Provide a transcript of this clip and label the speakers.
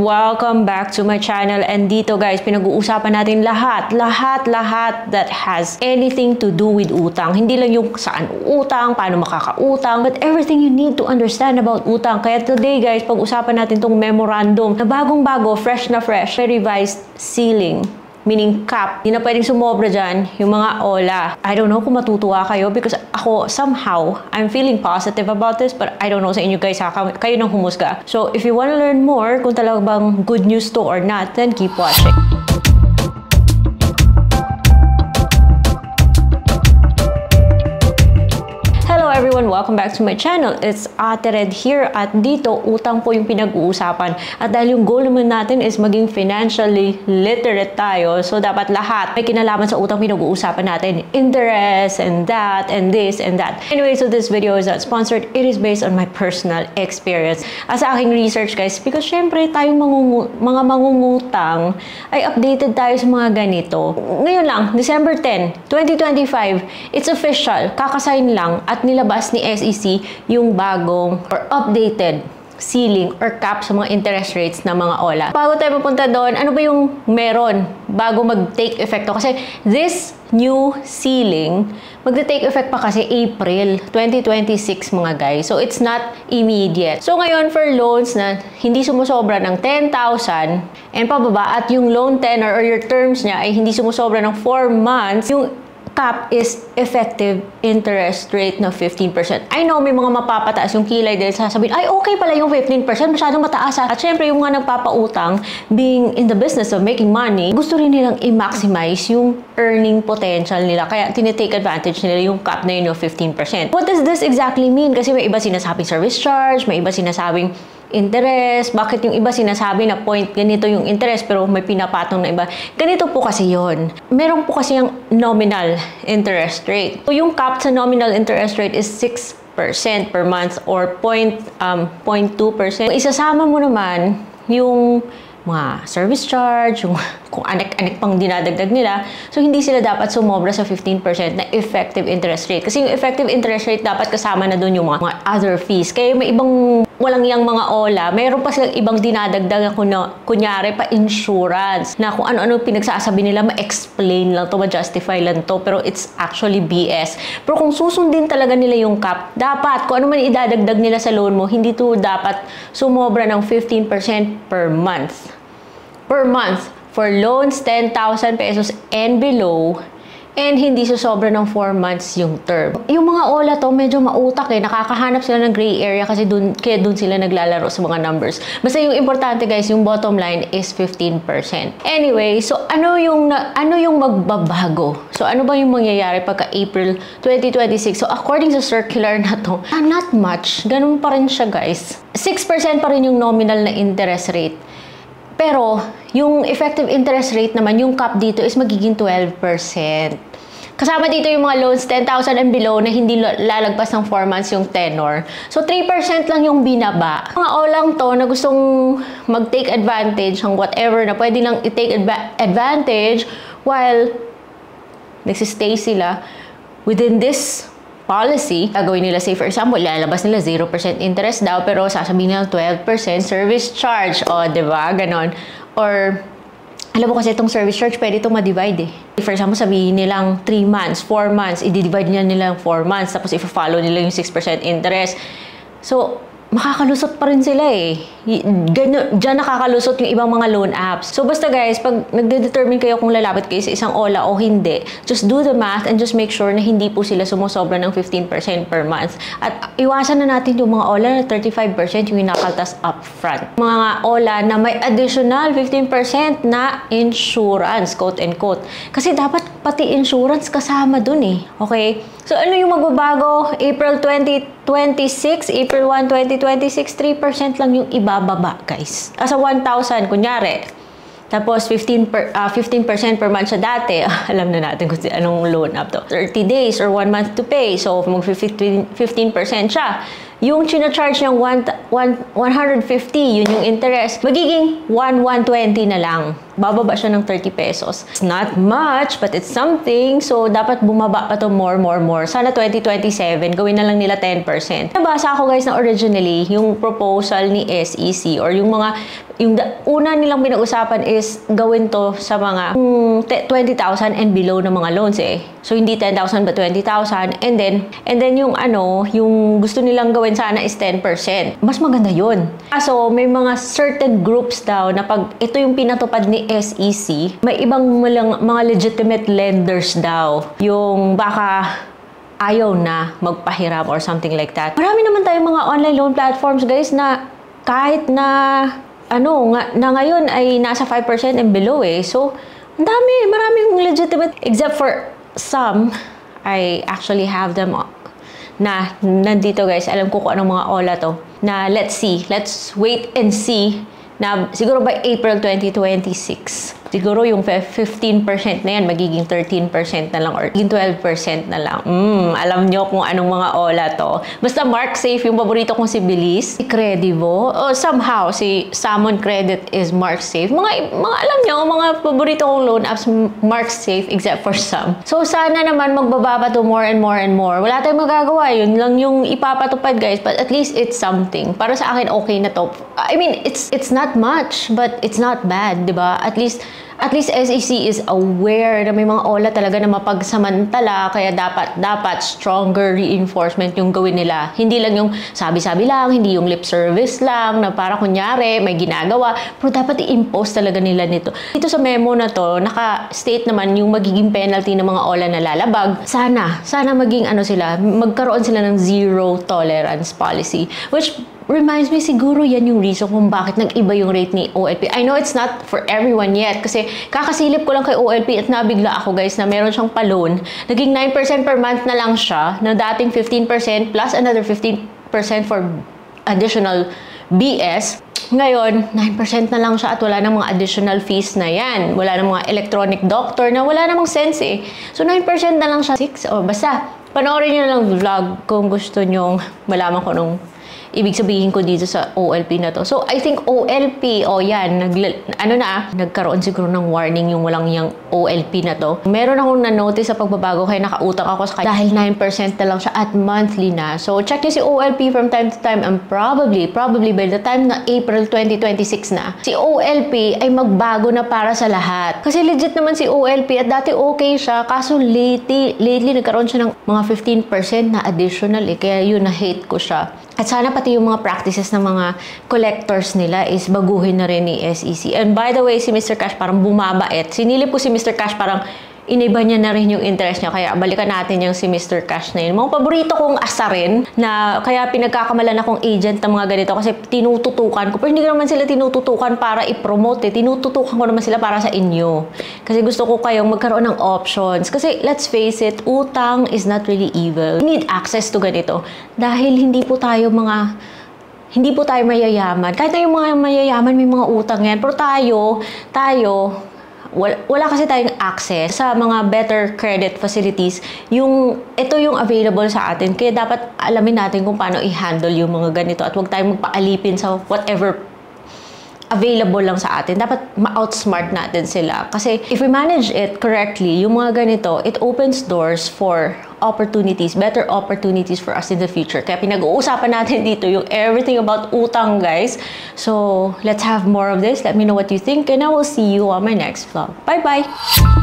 Speaker 1: welcome back to my channel. And dito guys, pinag-uusapan natin lahat that has anything to do with utang. Hindi lang yung saan utang, paano makakautang, but everything you need to understand about utang. Kaya today guys, pag-usapan natin tong memorandum na bagong-bago, fresh na fresh, revised ceiling. Meaning cap. Hindi na pwedeng sumobra dyan yung mga OLA. I don't know kung matutuwa kayo because ako somehow, I'm feeling positive about this but I don't know sa inyo guys ha. Kayo nang humusga. So if you want to learn more kung talagang good news to or not, then keep watching. Hello everyone! Welcome back to my channel. It's Ate Red here at dito, utang po yung pinag-uusapan. At dahil yung goal naman natin is maging financially literate tayo, so dapat lahat may kinalaman sa utang pinag-uusapan natin. Interest and that and this and that. Anyway, so this video is not sponsored. It is based on my personal experience. As sa aking research guys, because syempre tayong mga mangungutang ay updated tayo sa mga ganito. Ngayon lang, December 10, 2025, it's official. Kakasign lang at nilabas ni SEC yung bagong or updated ceiling or cap sa mga interest rates ng mga OLA. Bago tayo mapunta doon, ano ba yung meron bago mag-take effect to? Kasi this new ceiling, mag-take effect pa kasi April 2026 mga guys. So it's not immediate. So ngayon for loans na hindi sumusobra ng 10,000 and pababa at yung loan tenor or your terms niya ay hindi sumusobra ng 4 months, yung cap is effective interest rate na 15%. I know may mga mapapataas yung kilay dahil sasabihin, ay okay pala yung 15%, masyadong mataas. At syempre yung mga nagpapautang, being in the business of making money, gusto rin nilang i-maximize yung earning potential nila. Kaya tinitake advantage nila yung cap na yun yung 15%. What does this exactly mean? Kasi may iba sinasabing service charge, may iba sinasabing interest. Bakit yung iba sinasabi na point ganito yung interest pero may pinapatong na iba? Ganito po kasi yon. Meron po kasi yung nominal interest rate. So yung cap sa nominal interest rate is 6% per month or 0.2%. Isasama mo naman yung mga service charge, yung kung anek-anek pang dinadagdag nila. So, hindi sila dapat sumobra sa 15% na effective interest rate. Kasi yung effective interest rate dapat kasama na doon yung mga other fees. Kaya may ibang walang yang mga OLA, mayroon pa silang ibang dinadagdag na kunyari pa insurance na kung ano-ano pinagsasabi nila, ma-explain lang to, ma-justify lang to, pero it's actually BS. Pero kung susundin talaga nila yung cap, dapat kung ano man idadagdag nila sa loan mo, hindi to dapat sumobra ng 15% per month. Per month for loans 10,000 pesos and below, and hindi susobra ng 4 months yung term. Yung mga OLA to, medyo mautak eh. Nakakahanap sila ng gray area kasi kaya dun sila naglalaro sa mga numbers. Basta yung importante guys, yung bottom line is 15%. Anyway, so ano yung magbabago? So ano ba yung mangyayari pagka April 2026? So according sa circular na to, not much. Ganun pa rin siya guys. 6% pa rin yung nominal na interest rate. Pero, yung effective interest rate naman, yung cap dito is magiging 12%. Kasama dito yung mga loans 10,000 and below na hindi lalagpas ng 4 months yung tenor. So, 3% lang yung binaba. Mga olang to na gustong mag-take advantage ng whatever na pwede lang i-take advantage while nagsistay sila within this policy. Gagawin nila, say for example, lalabas nila 0% interest daw pero sasabihin nila 12% service charge. O, diba? Ganon. Or, alam mo kasi itong service charge, pwede itong ma-divide eh. For example, sabihin nilang 3 months, 4 months, i-divide nilang 4 months, tapos i-follow nila yung 6% interest. So, makakalusot pa rin sila eh. Diyan nakakalusot yung ibang mga loan apps. So basta guys, pag nagde-determine kayo kung lalapit kayo sa isang OLA o hindi, just do the math and just make sure na hindi po sila sumusobra ng 15% per month. At iwasan na natin yung mga OLA na 35% yung inakaltas upfront. Mga OLA na may additional 15% na insurance, quote and quote. Kasi dapat pati insurance kasama dun eh. Okay? So ano yung magbabago? April 2026, April 1, 2026, 3% lang yung ibababa, guys. Sa 1,000, kunyari. Tapos, 15% per month siya dati. Alam na natin kung anong loan up to. 30 days or 1 month to pay. So, mag-15% siya. yung china-charge ng 150, yun yung interest, magiging 120 na lang. Bababa siya ng 30 pesos. It's not much, but it's something. So, dapat bumaba pa to more. Sana 2027, gawin na lang nila 10%. Nabasa ako guys na originally, yung proposal ni SEC or yung mga, una nilang pinag-usapan is gawin to sa mga 20,000 and below na mga loans eh. So, hindi 10,000 but 20,000. And then yung yung gusto nilang gawin sana is 10%. Mas maganda yun. So, may mga certain groups daw na pag ito yung pinatupad ni SEC, may ibang mga legitimate lenders daw. Yung baka ayaw na magpahiram or something like that. Marami naman tayong mga online loan platforms guys na kahit na ngayon ay nasa 5% and below eh. So, maraming legitimate. Except for some, I actually have them na nandito guys. Alam ko kung anong mga ola to. Na let's wait and see na siguro by April 2026. Siguro yung 15% na yan, magiging 13% na lang or 12% na lang. Alam nyo kung anong mga ola to. Basta Mark Safe, yung paborito kong si Belize, si Credivo, o somehow si Salmon Credit is Mark Safe. Mga alam nyo, mga paborito kong loan apps, Mark Safe, except for some. So sana naman magbababa to more and more and more. Wala tayong magagawa. Yun lang yung ipapatupad guys, but at least it's something. Para sa akin, okay na to. I mean, it's not much, but it's not bad, di ba? At least SEC is aware na may mga ola talaga na mapagsamantala, kaya dapat stronger reinforcement yung gawin nila. Hindi lang yung sabi-sabi lang, hindi yung lip service lang na para kunyari may ginagawa, pero dapat i-impose talaga nila nito. Dito sa memo na to, naka-state naman yung magiging penalty ng mga ola na lalabag. Sana maging magkaroon sila ng zero tolerance policy, which reminds me, siguro yan yung reason kung bakit nag-iba yung rate ni OLP. I know it's not for everyone yet kasi kakasilip ko lang kay OLP at nabigla ako guys na meron siyang pa-loan. Naging 9% per month na lang siya na dating 15% plus another 15% for additional BS. Ngayon, 9% na lang siya at wala nang mga additional fees na yan. Wala nang mga electronic doctor na wala namang sense eh. So 9% na lang siya. 6 o basta, panoorin nyo na lang vlog kung gusto nyong malaman ko nung ibig sabihin ko dito sa OLP na to. So, I think OLP, yan, nagkaroon siguro ng warning yung walang yung OLP na to. Meron akong na-notice sa pagbabago kaya nakautang ako sa dahil 9% na lang siya at monthly na. So, check nyo si OLP from time to time and probably by the time na April 2026 na, si OLP ay magbago na para sa lahat. Kasi legit naman si OLP at dati okay siya, kaso lately nagkaroon siya ng mga 15% na additional kaya yun, na-hate ko siya. At sana pati yung mga practices ng mga collectors nila is baguhin na rin ni SEC. And by the way, si Mr. Cash parang bumabait. Sinilip ko si Mr. Cash parang iniba niya na rin yung interest niya. Kaya balikan natin yung si Mr. Cash na yun. Mga paborito kong asarin na kaya pinagkakamalan akong agent ng mga ganito kasi tinututukan ko. Pero hindi ko naman sila tinututukan para i-promote. Tinututukan ko naman sila para sa inyo. Kasi gusto ko kayong magkaroon ng options. Kasi let's face it, utang is not really evil. We need access to ganito. Dahil hindi po tayo mayayaman. Kahit na yung mga mayayaman, may mga utang yan. Pero wala kasi tayong access sa mga better credit facilities. Ito yung available sa atin. Kaya dapat alamin natin kung paano i-handle yung mga ganito at huwag tayong magpaalipin sa whatever available lang sa atin. Dapat ma-outsmart natin sila. Kasi if we manage it correctly, yung mga ganito, it opens doors for opportunities, better opportunities for us in the future. Kaya pinag-uusapan natin dito yung everything about utang, guys. So, let's have more of this. Let me know what you think and I will see you on my next vlog. Bye-bye!